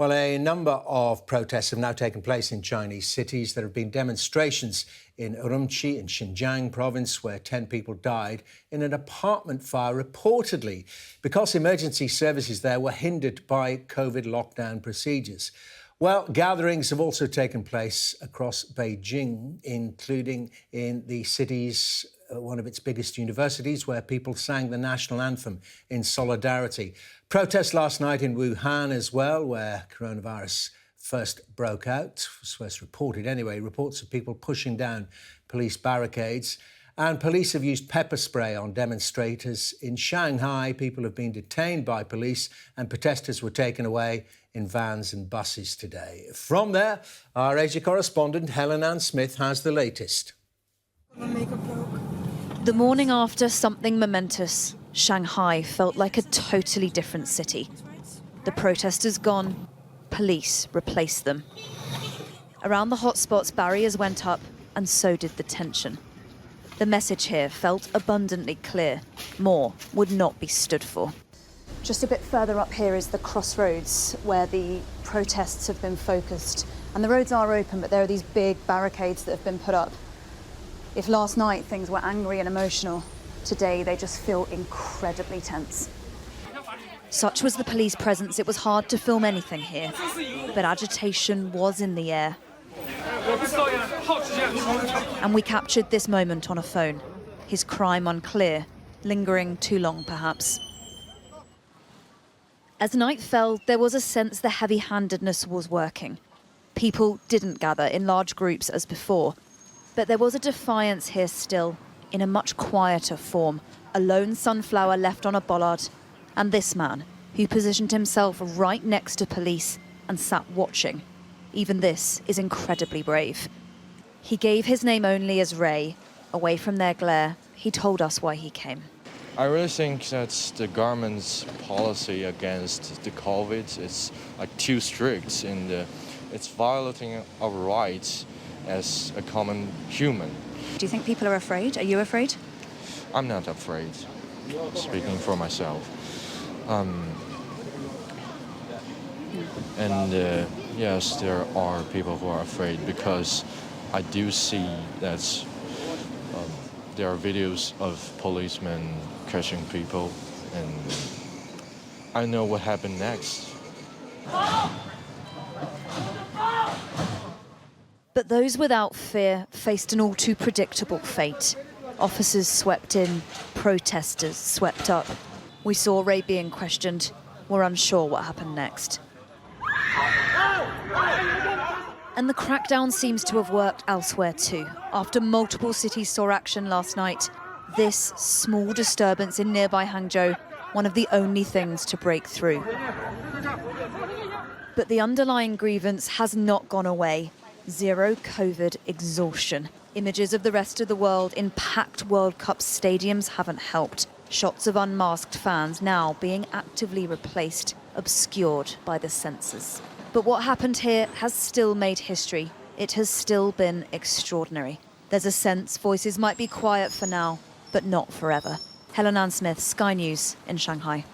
Well, a number of protests have now taken place in Chinese cities. There have been demonstrations in Urumqi in Xinjiang province where 10 people died in an apartment fire, reportedly because emergency services there were hindered by COVID lockdown procedures. Well, gatherings have also taken place across Beijing, including in the city's one of its biggest universities, where people sang the national anthem in solidarity. Protests last night in Wuhan as well, where coronavirus first broke out, was first reported anyway, reports of people pushing down police barricades. And police have used pepper spray on demonstrators. In Shanghai, people have been detained by police and protesters were taken away in vans and buses today. From there, our Asia correspondent Helen-Ann Smith has the latest. The morning after something momentous, Shanghai felt like a totally different city. The protesters gone, police replaced them. Around the hotspots, barriers went up, and so did the tension. The message here felt abundantly clear. More would not be stood for. Just a bit further up here is the crossroads where the protests have been focused. And the roads are open, but there are these big barricades that have been put up. If last night things were angry and emotional, today they just feel incredibly tense. Such was the police presence, it was hard to film anything here. But agitation was in the air. And we captured this moment on a phone. His crime unclear, lingering too long perhaps. As night fell, there was a sense the heavy-handedness was working. People didn't gather in large groups as before. But there was a defiance here still, in a much quieter form. A lone sunflower left on a bollard. And this man, who positioned himself right next to police and sat watching. Even this is incredibly brave. He gave his name only as Ray. Away from their glare, he told us why he came. I really think that the government's policy against the COVID is too strict and it's violating our rights as a common human. Do you think people are afraid? Are you afraid? I'm not afraid, speaking for myself. Yes, there are people who are afraid because I do see that there are videos of policemen catching people and I know what happened next. But those without fear faced an all too predictable fate. Officers swept in, protesters swept up. We saw Ray being questioned. We're unsure what happened next. And the crackdown seems to have worked elsewhere too. After multiple cities saw action last night, this small disturbance in nearby Hangzhou, one of the only things to break through. But the underlying grievance has not gone away. Zero COVID exhaustion. Images of the rest of the world in packed World Cup stadiums haven't helped. Shots of unmasked fans now being actively replaced, obscured by the censors. But what happened here has still made history. It has still been extraordinary. There's a sense voices might be quiet for now, but not forever. Helen-Ann Smith, Sky News in Shanghai.